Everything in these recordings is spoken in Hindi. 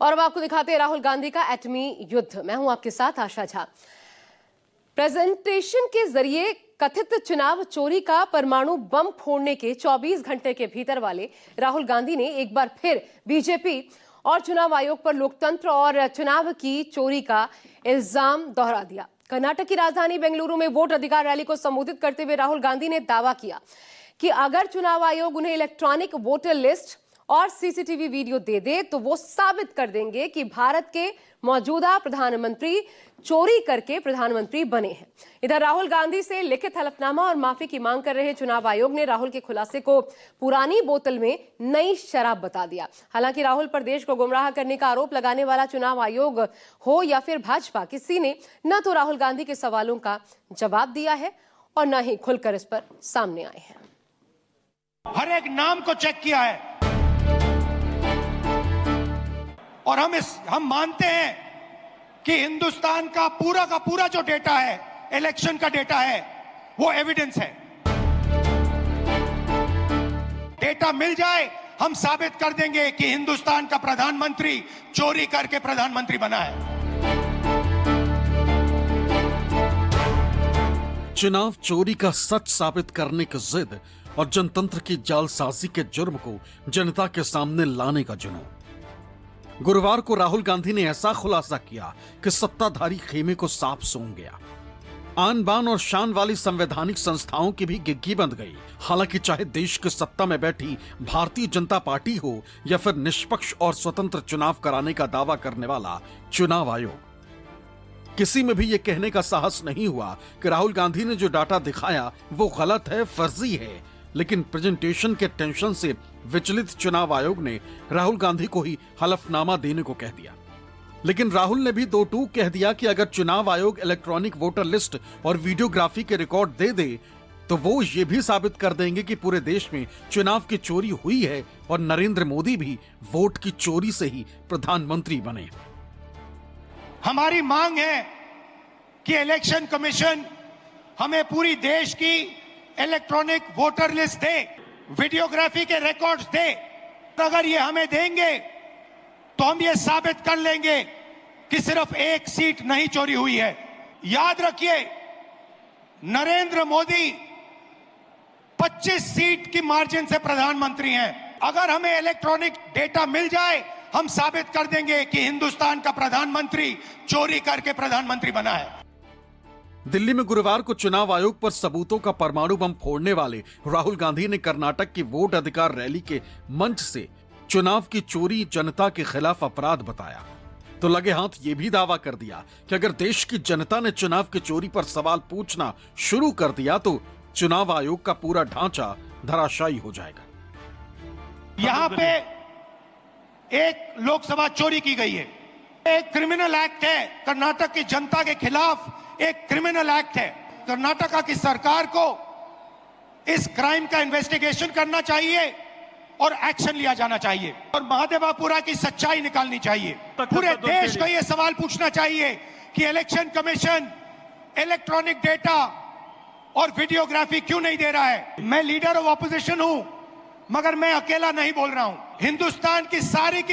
और अब आपको दिखाते हैं राहुल गांधी का एटमी युद्ध। मैं हूं आपके साथ आशा झा। प्रेजेंटेशन के जरिए कथित चुनाव चोरी का परमाणु बम फोड़ने के 24 घंटे के भीतर वाले राहुल गांधी ने एक बार फिर बीजेपी और चुनाव आयोग पर लोकतंत्र और चुनाव की चोरी का इल्जाम दोहरा दिया। कर्नाटक की राजधानी बेंगलुरु में वोट अधिकार रैली को संबोधित करते हुए राहुल गांधी ने दावा किया कि अगर चुनाव आयोग उन्हें इलेक्ट्रॉनिक वोटर लिस्ट और सीसीटीवी वीडियो दे दे तो वो साबित कर देंगे कि भारत के मौजूदा प्रधानमंत्री चोरी करके प्रधानमंत्री बने हैं। इधर राहुल गांधी से लिखित हलफनामा और माफी की मांग कर रहे चुनाव आयोग ने राहुल के खुलासे को पुरानी बोतल में नई शराब बता दिया। हालांकि राहुल पर देश को गुमराह करने का आरोप लगाने वाला चुनाव आयोग हो या फिर भाजपा, किसी ने न तो राहुल गांधी के सवालों का जवाब दिया है और न ही खुलकर इस पर सामने आए हैं। हर एक नाम को चेक किया है और हम मानते हैं कि हिंदुस्तान का पूरा जो डेटा है, इलेक्शन का डेटा है, वो एविडेंस है। डेटा मिल जाए, हम साबित कर देंगे कि हिंदुस्तान का प्रधानमंत्री चोरी करके प्रधानमंत्री बना है। चुनाव चोरी का सच साबित करने की जिद और जनतंत्र की जालसाजी के जुर्म को जनता के सामने लाने का जुनून। गुरुवार को राहुल गांधी ने ऐसा खुलासा किया कि सत्ताधारी खेमे को साफ सूंघ गया। आन बान और शान वाली संवैधानिक संस्थाओं की भी गिग्गी बंध गई। हालांकि चाहे देश की सत्ता में बैठी भारतीय जनता पार्टी हो या फिर निष्पक्ष और स्वतंत्र चुनाव कराने का दावा करने वाला चुनाव आयोग, किसी में भी यह कहने का साहस नहीं हुआ कि राहुल गांधी ने जो डाटा दिखाया वो गलत है, फर्जी है। लेकिन प्रेजेंटेशन के टेंशन से विचलित चुनाव आयोग ने राहुल गांधी को ही हलफनामा देने को कह दिया। लेकिन राहुल ने भी दो टूक कह दिया कि अगर चुनाव आयोग इलेक्ट्रॉनिक वोटर लिस्ट और वीडियोग्राफी के रिकॉर्ड दे दे तो वो ये भी साबित कर देंगे कि पूरे देश में चुनाव की चोरी हुई है और नरेंद्र मोदी भी वोट की चोरी से ही प्रधानमंत्री बने। हमारी मांग है कि इलेक्शन कमीशन हमें पूरी देश की इलेक्ट्रॉनिक वोटर लिस्ट दे, वीडियोग्राफी के रिकॉर्ड्स दे। अगर ये हमें देंगे तो हम ये साबित कर लेंगे कि सिर्फ एक सीट नहीं चोरी हुई है। याद रखिए, नरेंद्र मोदी 25 सीट की मार्जिन से प्रधानमंत्री हैं। अगर हमें इलेक्ट्रॉनिक डेटा मिल जाए, हम साबित कर देंगे कि हिंदुस्तान का प्रधानमंत्री चोरी करके प्रधानमंत्री बना है। दिल्ली में गुरुवार को चुनाव आयोग पर सबूतों का परमाणु बम फोड़ने वाले राहुल गांधी ने कर्नाटक की वोट अधिकार रैली के मंच से चुनाव की चोरी जनता के खिलाफ अपराध बताया। तो लगे हाथ ये भी दावा कर दिया कि अगर देश की जनता ने चुनाव की चोरी पर सवाल पूछना शुरू कर दिया तो चुनाव आयोग का पूरा ढांचा धराशायी हो जाएगा। यहाँ पे एक लोकसभा चोरी की गई है, एक क्रिमिनल एक्ट है। कर्नाटक की जनता के खिलाफ एक क्रिमिनल एक्ट है। कर्नाटका की सरकार को इस क्राइम का इन्वेस्टिगेशन करना चाहिए और एक्शन लिया जाना चाहिए और महादेवापुरा की सच्चाई निकालनी चाहिए। पूरे देश को यह सवाल पूछना चाहिए कि इलेक्शन कमीशन इलेक्ट्रॉनिक डेटा और वीडियोग्राफी क्यों नहीं दे रहा है। मैं लीडर ऑफ ऑपोजिशन हूं, मगर मैं अकेला नहीं बोल रहा हूं। हिंदुस्तान की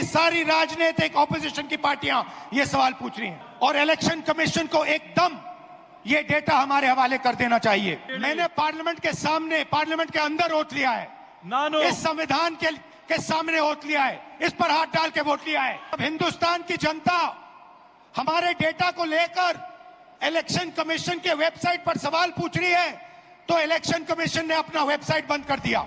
सारी राजनीतिक ऑपोजिशन की पार्टियां ये सवाल पूछ रही हैं और इलेक्शन कमीशन को एकदम ये डेटा हमारे हवाले कर देना चाहिए। मैंने पार्लियामेंट के अंदर वोट लिया है, इस संविधान के सामने वोट लिया है, इस पर हाथ डाल के वोट लिया है। अब हिंदुस्तान की जनता हमारे डेटा को लेकर इलेक्शन कमीशन के वेबसाइट पर सवाल पूछ रही है तो इलेक्शन कमीशन ने अपना वेबसाइट बंद कर दिया।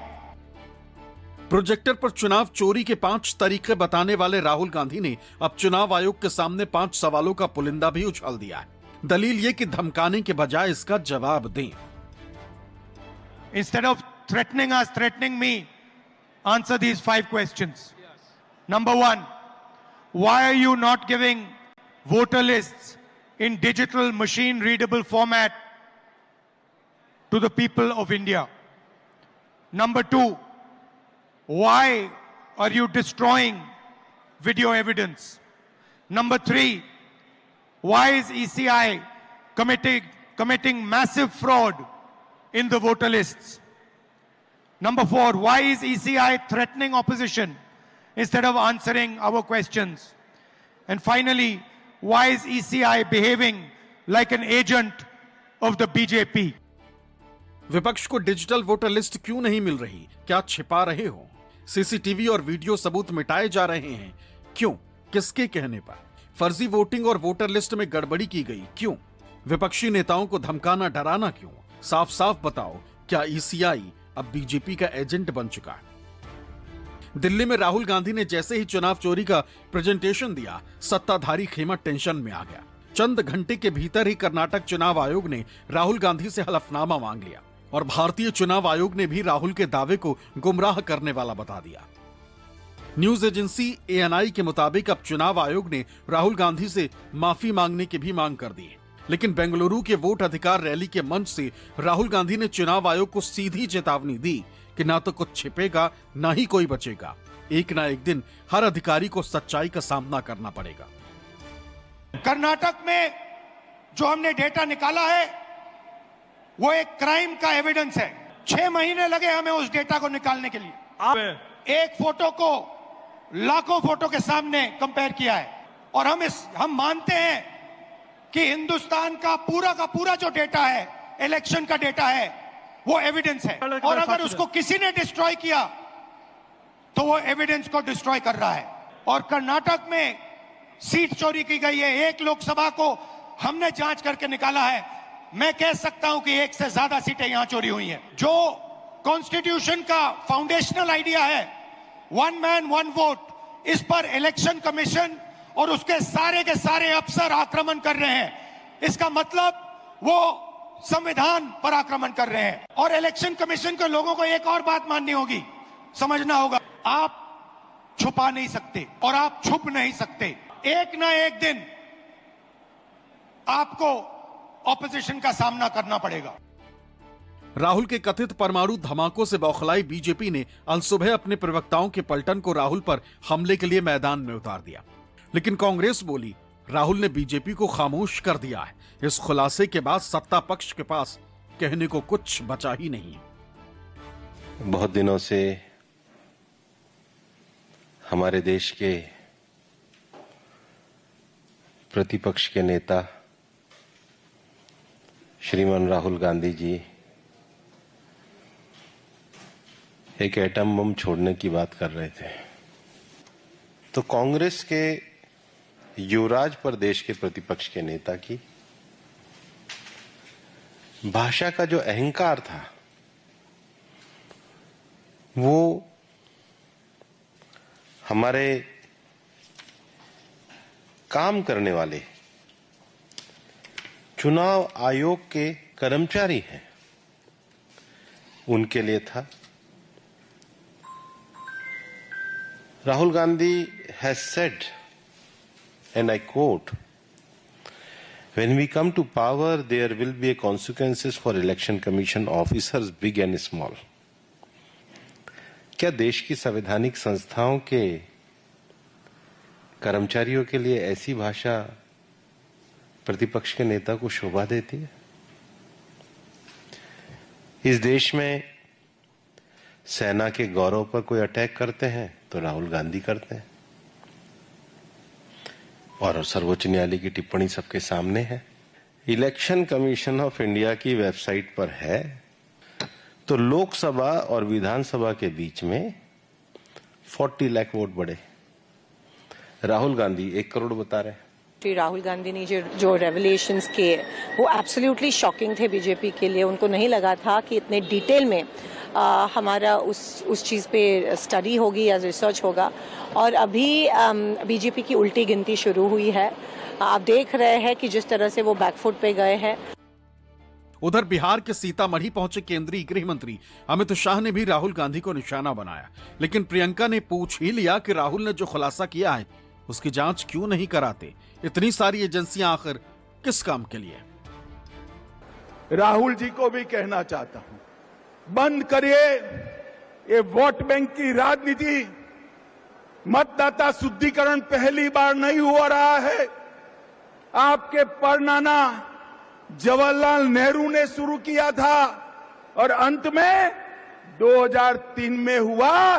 प्रोजेक्टर पर चुनाव चोरी के 5 तरीके बताने वाले राहुल गांधी ने अब चुनाव आयोग के सामने 5 सवालों का पुलिंदा भी उछाल दिया है। दलील ये कि धमकाने के बजाय इसका जवाब दें। Instead of threatening me, answer these 5 questions. Number 1, why are you not giving voter lists in digital machine readable format to the people of India? Number 2, why are you destroying video evidence? Number 3, why is ECI committing massive fraud in the voter lists? Number 4, why is ECI threatening opposition instead of answering our questions? And finally, why is ECI behaving like an agent of the BJP? विपक्ष को डिजिटल वोटर लिस्ट क्यों नहीं मिल रही? क्या छिपा रहे हो? सीसीटीवी और वीडियो सबूत मिटाए जा रहे हैं क्यों? किसके कहने पर? फर्जी वोटिंग और वोटर लिस्ट में गड़बड़ी की गई क्यों? विपक्षी नेताओं को धमकाना डराना क्यों? साफ साफ बताओ, क्या ईसीआई अब बीजेपी का एजेंट बन चुका है? दिल्ली में राहुल गांधी ने जैसे ही चुनाव चोरी का प्रेजेंटेशन दिया, सत्ताधारी खेमा टेंशन में आ गया। चंद घंटे के भीतर ही कर्नाटक चुनाव आयोग ने राहुल गांधी से हलफनामा मांग लिया और भारतीय चुनाव आयोग ने भी राहुल के दावे को गुमराह करने वाला बता दिया। न्यूज एजेंसी एएनआई के मुताबिक अब चुनाव आयोग ने राहुल गांधी से माफी मांगने की भी मांग कर दी है। लेकिन बेंगलुरु के वोट अधिकार रैली के मंच से राहुल गांधी ने चुनाव आयोग को सीधी चेतावनी दी कि ना तो कुछ छिपेगा, ना ही कोई बचेगा। एक ना एक दिन हर अधिकारी को सच्चाई का सामना करना पड़ेगा। कर्नाटक में जो हमने डेटा निकाला है वो एक क्राइम का एविडेंस है। 6 महीने लगे हमें उस डेटा को निकालने के लिए। एक फोटो को लाखों फोटो के सामने कंपेयर किया है और हम मानते हैं कि हिंदुस्तान का पूरा जो डेटा है, इलेक्शन का डेटा है, वो एविडेंस है। और अगर उसको किसी ने डिस्ट्रॉय किया तो वो एविडेंस को डिस्ट्रॉय कर रहा है। और कर्नाटक में सीट चोरी की गई है। एक लोकसभा को हमने जांच करके निकाला है। मैं कह सकता हूं कि 1 से ज्यादा सीटें यहां चोरी हुई हैं। जो कॉन्स्टिट्यूशन का फाउंडेशनल आइडिया है, 1 मैन 1 वोट, इस पर इलेक्शन कमीशन और उसके सारे के सारे अफसर आक्रमण कर रहे हैं। इसका मतलब वो संविधान पर आक्रमण कर रहे हैं। और इलेक्शन कमीशन के लोगों को एक और बात माननी होगी, समझना होगा, आप छुपा नहीं सकते और आप छुप नहीं सकते। एक ना एक दिन आपको ऑपोजिशन का सामना करना पड़ेगा। राहुल के कथित परमाणु धमाकों से बौखलाई बीजेपी ने अलसुबह अपने प्रवक्ताओं के पलटन को राहुल पर हमले के लिए मैदान में उतार दिया। लेकिन कांग्रेस बोली, राहुल ने बीजेपी को खामोश कर दिया है। इस खुलासे के बाद सत्ता पक्ष के पास कहने को कुछ बचा ही नहीं। बहुत दिनों से हमारे देश के प्रतिपक्ष के नेता श्रीमान राहुल गांधी जी एक एटम बम छोड़ने की बात कर रहे थे, तो कांग्रेस के युवराज प्रदेश के प्रतिपक्ष के नेता की भाषा का जो अहंकार था वो हमारे काम करने वाले चुनाव आयोग के कर्मचारी हैं उनके लिए था। Rahul Gandhi has said, and I quote, "When we come to power, there will be consequences for election commission officers, big and small." क्या देश की संवैधानिक संस्थाओं के कर्मचारियों के लिए ऐसी भाषा प्रतिपक्ष के नेता को शोभा देती है? इस देश में सेना के गौरव पर कोई अटैक करते हैं तो राहुल गांधी करते हैं, और सर्वोच्च न्यायालय की टिप्पणी सबके सामने है। इलेक्शन कमीशन ऑफ इंडिया की वेबसाइट पर है तो लोकसभा और विधानसभा के बीच में 40 लाख वोट बढ़े। राहुल गांधी 1 करोड़ बता रहे हैं। श्री राहुल गांधी ने जो रेवलेशंस किए वो एब्सोल्युटली शॉकिंग थे बीजेपी के लिए। उनको नहीं लगा था कि इतने डिटेल में हमारा उस चीज़ पे स्टडी होगी या रिसर्च होगा। और अभी बीजेपी की उल्टी गिनती शुरू हुई है। आप देख रहे हैं कि जिस तरह से वो बैकफुट पे गए हैं। उधर बिहार के सीतामढ़ी पहुंचे केंद्रीय गृह मंत्री अमित शाह ने भी राहुल गांधी को निशाना बनाया। लेकिन प्रियंका ने पूछ ही लिया कि राहुल ने जो खुलासा किया है उसकी जांच क्यों नहीं कराते? इतनी सारी एजेंसियां आखिर किस काम के लिए? राहुल जी को भी कहना चाहता हूं, बंद करिए ये वोट बैंक की राजनीति। मतदाता शुद्धिकरण पहली बार नहीं हो रहा है। आपके परनाना जवाहरलाल नेहरू ने शुरू किया था और अंत में 2003 में हुआ,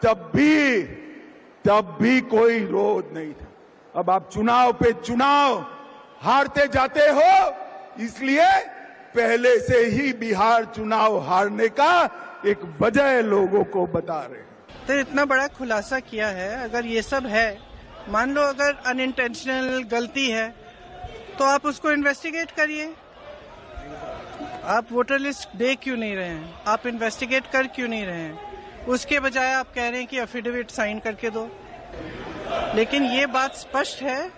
तब भी कोई विरोध नहीं था। अब आप चुनाव पे चुनाव हारते जाते हो, इसलिए पहले से ही बिहार चुनाव हारने का एक वजह लोगों को बता रहे हैं। तो इतना बड़ा खुलासा किया है, अगर ये सब है, मान लो अगर अनइंटेंशनल गलती है तो आप उसको इन्वेस्टिगेट करिए। आप वोटर लिस्ट दे क्यों नहीं रहे हैं? आप इन्वेस्टिगेट कर क्यों नहीं रहे हैं? उसके बजाय आप कह रहे हैं कि एफिडेविट साइन करके दो। लेकिन ये बात स्पष्ट है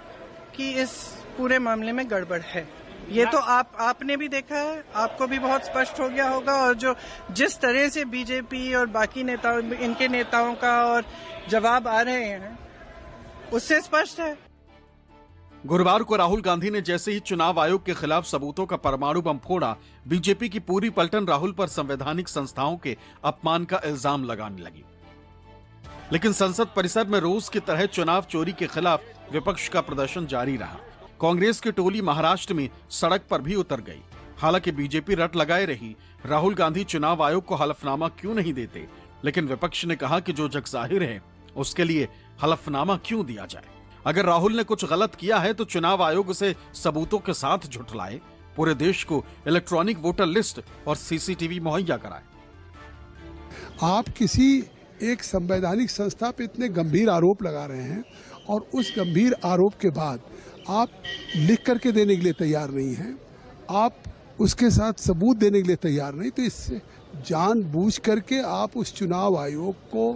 कि इस पूरे मामले में गड़बड़ है। ये तो आपने भी देखा है, आपको भी बहुत स्पष्ट हो गया होगा, और जो जिस तरह से बीजेपी और बाकी नेताओं, इनके नेताओं का और जवाब आ रहे हैं, उससे स्पष्ट है। गुरुवार को राहुल गांधी ने जैसे ही चुनाव आयोग के खिलाफ सबूतों का परमाणु बम फोड़ा, बीजेपी की पूरी पलटन राहुल पर संवैधानिक संस्थाओं के अपमान का इल्जाम लगाने लगी। लेकिन संसद परिसर में रोज की तरह चुनाव चोरी के खिलाफ विपक्ष का प्रदर्शन जारी रहा। कांग्रेस की टोली महाराष्ट्र में सड़क पर भी उतर गई। हालांकि बीजेपी रट लगाए रही, राहुल गांधी चुनाव आयोग को हलफनामा क्यों नहीं देते, लेकिन विपक्ष ने कहा कि जो जग जाहिर है उसके लिए हलफनामा क्यों दिया जाए। अगर राहुल ने कुछ गलत किया है तो चुनाव आयोग उसे सबूतों के साथ झुठलाए, पूरे देश को इलेक्ट्रॉनिक वोटर लिस्ट और सीसीटीवी मुहैया कराए। आप किसी एक संवैधानिक संस्था पे इतने गंभीर आरोप लगा रहे हैं और उस गंभीर आरोप के बाद आप लिख करके देने के लिए तैयार नहीं हैं, आप उसके साथ सबूत देने के लिए तैयार नहीं, तो इससे जानबूझ करके आप उस चुनाव आयोग को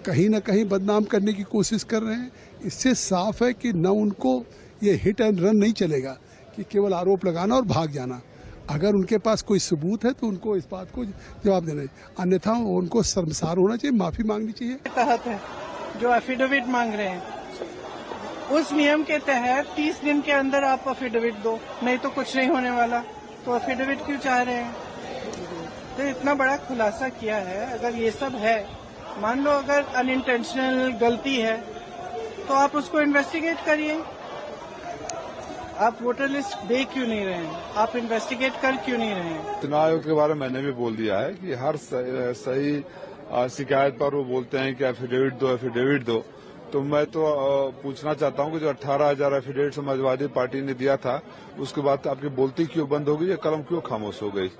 कहीं ना कहीं बदनाम करने की कोशिश कर रहे हैं। इससे साफ है कि न उनको ये हिट एंड रन नहीं चलेगा कि केवल आरोप लगाना और भाग जाना। अगर उनके पास कोई सबूत है तो उनको इस बात को जवाब देना है, अन्यथा उनको शर्मसार होना चाहिए, माफी मांगनी चाहिए। तहत है जो एफिडेविट मांग रहे हैं, उस नियम के तहत 30 दिन के अंदर आप एफिडेविट दो, नहीं तो कुछ नहीं होने वाला। तो एफिडेविट क्यों चाह रहे हैं? तो इतना बड़ा खुलासा किया है, अगर ये सब है, मान लो अगर अनइंटेंशनल गलती है तो आप उसको इन्वेस्टिगेट करिए। आप वोटर लिस्ट दे क्यों नहीं रहे हैं? आप इन्वेस्टिगेट कर क्यों नहीं रहे हैं? चुनाव आयोग के बारे में मैंने भी बोल दिया है कि हर सही शिकायत पर वो बोलते हैं कि एफिडेविट दो। तो मैं तो पूछना चाहता हूं कि जो 18,000 एफिडेविट समाजवादी पार्टी ने दिया था, उसके बाद आपकी बोलती क्यों बंद हो गई या कलम क्यों खामोश हो गई?